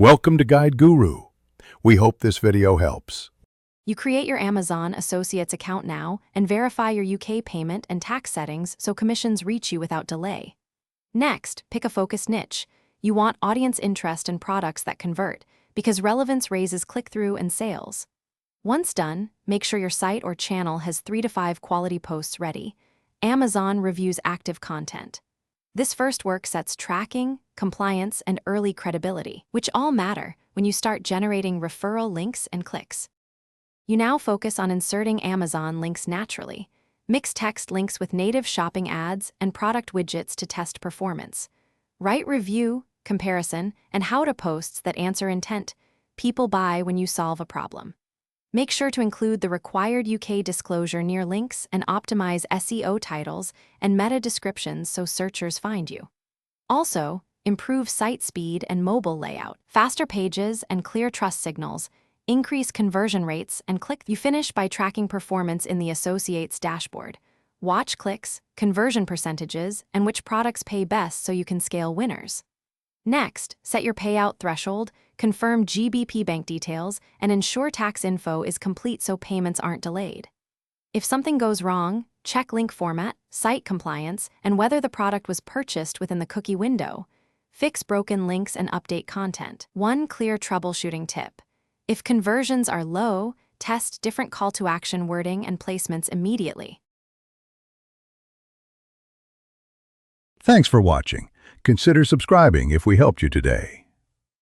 Welcome to Guide Guru. We hope this video helps. You create your Amazon Associates account now and verify your UK payment and tax settings so commissions reach you without delay. Next, pick a focused niche. You want audience interest in products that convert, because relevance raises click-through and sales. Once done, make sure your site or channel has 3 to 5 quality posts ready. Amazon reviews active content. This first work sets tracking, compliance, and early credibility, which all matter when you start generating referral links and clicks. You now focus on inserting Amazon links naturally. Mix text links with native shopping ads and product widgets to test performance. Write review, comparison, and how-to posts that answer intent. People buy when you solve a problem. Make sure to include the required UK disclosure near links and optimize SEO titles and meta descriptions so searchers find you. Also, improve site speed and mobile layout. Faster pages and clear trust signals increase conversion rates and click. You finish by tracking performance in the Associates dashboard. Watch clicks, conversion percentages, and which products pay best so you can scale winners. Next, set your payout threshold, confirm GBP bank details, and ensure tax info is complete so payments aren't delayed. If something goes wrong, check link format, site compliance, and whether the product was purchased within the cookie window. Fix broken links and update content. One clear troubleshooting tip. If conversions are low, test different call-to-action wording and placements immediately. Thanks for watching. Consider subscribing if we helped you today.